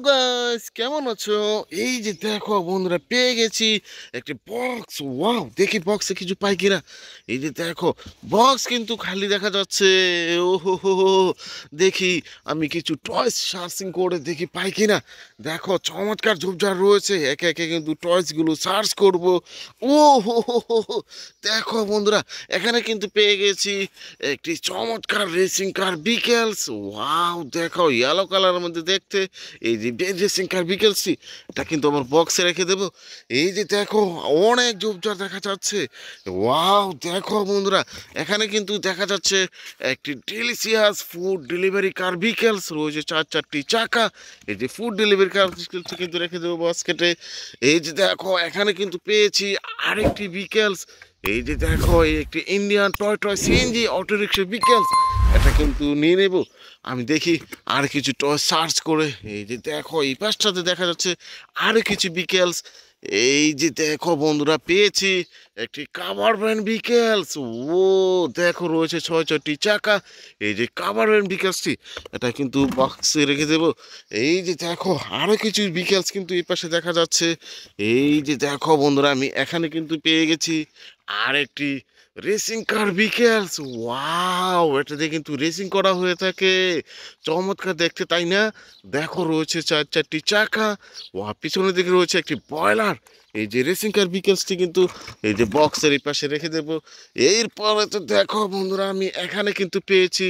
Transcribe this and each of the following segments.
Guys কেমন আছো? এই যে দেখো বন্ধুরা, পেয়ে গেছি একটি বক্স। ওয়াও, দেখি বক্সে কিছু পাই কিনা। এই যে দেখো, বক্স কিন্তু খালি দেখা যাচ্ছে। ওহো হো হো, দেখি আমি কিছু টয়স সার্চিং করে দেখি পাই কিনা। দেখো চমৎকার ঝোপঝাড় রয়েছে, একে একে কিন্তু টয়স গুলো সার্চ করব। ও হো হো হো হো, দেখো বন্ধুরা, এখানে কিন্তু পেয়ে গেছি একটি চমৎকার রেসিং কার বিকেলস। ওয়াও, দেখো ইয়েলো কালারের মধ্যে দেখতে। এই যে রেসিং কার বিকেলসটি, এটা কিন্তু আমার বক্সে রেখে দেবো। এই যে দেখো, অনেক ঝোপঝাড় দেখা যাচ্ছে। ওয়াও, দেখো বন্ধুরা, এখানে কিন্তু দেখা যাচ্ছে একটি ডেলিশিয়াস ফুড ডেলিভারি কার বিকেলস রয়েছে, চারটি চাকা। এই যে ফুড ডেলিভারি কার বিকেলসটি কিন্তু রেখে দেবো বাস্কেটে। এই যে দেখো, এখানে কিন্তু পেয়েছি আরেকটি বিকেলস। এই যে দেখো, এই একটি Indian toy toy CNG auto rickshaw vehicles, এটা কিন্তু নিয়ে নেব। আমি দেখি আর কিছু টয় সার্চ করে। এই যে দেখো, এই পাশটাতে দেখা যাচ্ছে আরো কিছু বিকেলস। এই যে দেখো বন্ধুরা, পেয়েছি একটি কাভার ভ্যান বিকেলস। ও দেখো, রয়েছে ছয়টি চাকা। এই যে কাভার ভ্যান বিকেলসটি, এটা কিন্তু বক্সে রেখে দেবো। এই যে দেখো, আরো কিছু বিকেলস কিন্তু এই পাশে দেখা যাচ্ছে। এই যে দেখো বন্ধুরা, আমি এখানে কিন্তু পেয়ে গেছি আর একটি রেসিং কার বিকেলস। ওয়াও, এটাতে কিন্তু রেসিং করা হয়ে থাকে। চমৎকার দেখতে, তাই না? দেখো, রয়েছে চারটি চাকা। ওয়া, পিছনের দিকে রয়েছে একটি বয়লার। এই যে রেসিং কার বিকেলসটি কিন্তু এই যে বক্সের এই পাশে রেখে দেব। এরপরে তো দেখো বন্ধুরা, আমি এখানে কিন্তু পেয়েছি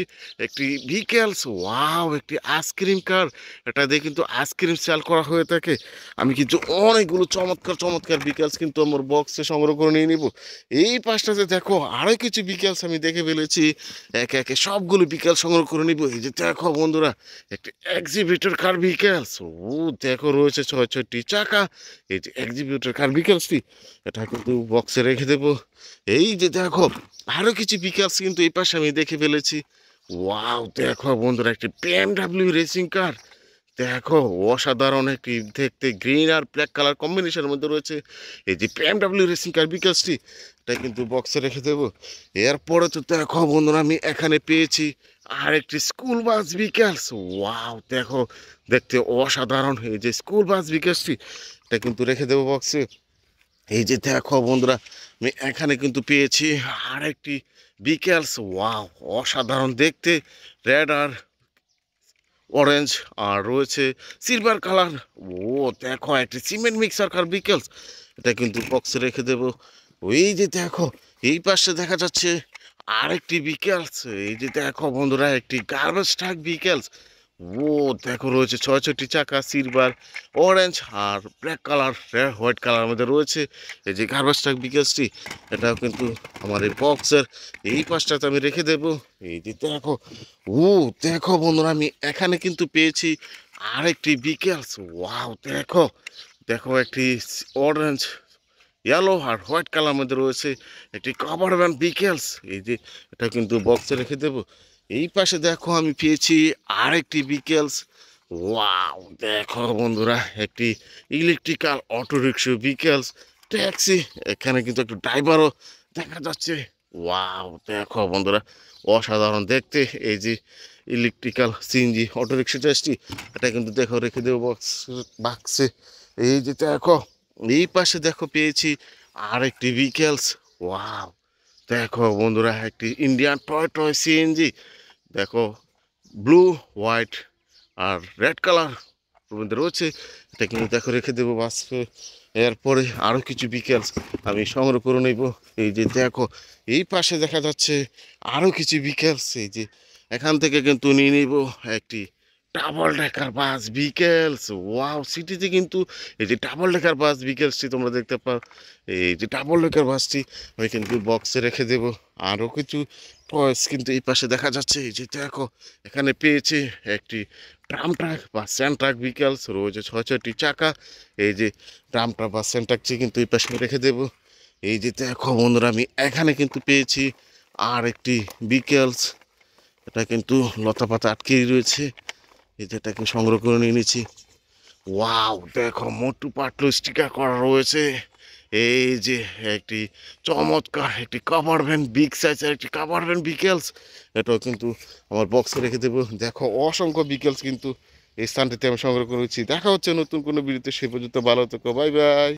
একটি বিকেলস। ওয়াও, একটি আইসক্রিম কার। এটা দিয়ে কিন্তু আইসক্রিম সেল করা হয়ে থাকে। আমি কিন্তু অনেকগুলো চমৎকার চমৎকার বিকেলস কিন্তু আমার বক্সে সংগ্রহ করে নিয়ে নিব। এই পাশটাতে দেখো, আরো কিছু বিকেলস আমি দেখে ফেলেছি। একে একে সবগুলো বিকেল সংগ্রহ করে নিব। এই যে দেখো বন্ধুরা, একটি এক্সিবিটর কার বিকেলস। ও দেখো, রয়েছে ছয়টি চাকা। এই যে এক্সিবিটর কার বিকেলসটি, এটা কিন্তু বক্সে রেখে দেবো। এই যে দেখো, আরো কিছু বিকেলস কিন্তু এই পাশে আমি দেখে ফেলেছি। ওয়াও, দেখো বন্ধুরা, একটি বিএমডব্লিউ রেসিং কার। দেখো, অসাধারণ একটি দেখতে, গ্রিন আর ব্ল্যাক কালার কম্বিনেশনের মধ্যে রয়েছে। এই যে বিএমডব্লিউ রেসিং কার বিকাশটি, এটা কিন্তু বক্সে রেখে দেবো। এরপরে তো দেখো বন্ধুরা, আমি এখানে পেয়েছি আর একটি স্কুল বাস বিকাশ। ওয়াও, দেখো, দেখতে অসাধারণ। এই যে স্কুল বাস বিকাশটি, এটা কিন্তু রেখে দেবো বক্সে। এই যে দেখো বন্ধুরা, আমি এখানে কিন্তু পেয়েছি আর একটি বিকেলস। ওয়াও, অসাধারণ দেখতে, রেড আর অরেঞ্জ, আর রয়েছে সিলভার কালার। ও দেখো, একটি সিমেন্ট মিক্সার কার বিকেলস, এটা কিন্তু বক্সে রেখে দেব। ওই যে দেখো, এই পাশে দেখা যাচ্ছে আরেকটি বিকেলস। এই যে দেখো বন্ধুরা, একটি গার্বেজ ট্রাক বিকেলস। ও দেখো, রয়েছে ছয়টি চাকা, সিলভার, অরেঞ্জ আর ব্ল্যাক কালার, হোয়াইট কালার মধ্যে রয়েছে। এই যে গার্বেজ ট্রাক বিকেলসটি, এটাও কিন্তু আমার এই বক্সের এই পাশটাতে আমি রেখে দেব। এই যে দেখো, ও দেখো বন্ধুরা, আমি এখানে কিন্তু পেয়েছি আরেকটি বিকেলস। ওয়াও, দেখো, দেখো, একটি অরেঞ্জ, ইয়েলো আর হোয়াইট কালার মধ্যে রয়েছে একটি কভার ভ্যান বিকেলস। এই যে, এটা কিন্তু বক্সে রেখে দেব। এই পাশে দেখো, আমি পেয়েছি আরেকটি বিকেলস। ওয়াও, দেখো বন্ধুরা, একটি ইলেকট্রিক্যাল অটো রিক্সা বিকেলস ট্যাক্সি। এখানে কিন্তু একটু ড্রাইভারও দেখা যাচ্ছে। ওয়াও, দেখো বন্ধুরা, অসাধারণ দেখতে। এই যে ইলেকট্রিক্যাল সিএনজি অটো রিক্সা ট্যাক্সি, এটা কিন্তু দেখো রেখে দেবো বাক্সে। এই যে দেখো, এই পাশে দেখো পেয়েছি আরেকটি বিকেলস। ওয়াও, দেখো বন্ধুরা, একটি ইন্ডিয়ান টয় টয় সিএনজি। দেখো, ব্লু, হোয়াইট আর রেড কালার মধ্যে রয়েছে। এটা কিন্তু দেখো রেখে দেবো বাসে। এরপরে আরও কিছু বিকেলস আমি সংগ্রহ করে নেব। এই যে দেখো, এই পাশে দেখা যাচ্ছে আরও কিছু বিকেলস। এই যে এখান থেকে কিন্তু নিয়ে নিব একটি ডাবল ডেকার বাস বিকেলস। ওয়াও, সিটিতে কিন্তু এই যে ডাবল ডেকার বাস বিকেলসটি তোমরা দেখতে পাও। এই যে ডাবল ডেকার বাসটি আমি কিন্তু বক্সে রেখে দেব। আরও কিছু টয়েস কিন্তু এই পাশে দেখা যাচ্ছে। এই যে দেখো, এখানে পেয়েছি একটি ট্রাম ট্রাক বা স্যান্ড ট্রাক বিকেলস, রয়েছে ছয়টি চাকা। এই যে ট্রাম ট্রাক বা স্যান্ড ট্রাকটি কিন্তু এই পাশে রেখে দেব। এই যে দেখো বন্ধুরা, আমি এখানে কিন্তু পেয়েছি আর একটি বিকেলস। এটা কিন্তু লতা পাতা আটকেই রয়েছে। এই যে এটাকে সংগ্রহ করে নিয়ে নিচ্ছি। ওয়াও, দেখো, মোটু পাতলু স্টিকার করা রয়েছে। এই যে একটি চমৎকার একটি কাভার ভ্যান, বিগ সাইজের একটি কাভার ভ্যান বিকেলস, এটাও কিন্তু আমার বক্সে রেখে দেবো। দেখো, অসংখ্য বিকেলস কিন্তু এই স্থানটিতে আমি সংগ্রহ করেছি। দেখা হচ্ছে নতুন কোনো ভিডিওতে, সে পর্যন্ত ভালো থেকো, বাই বাই।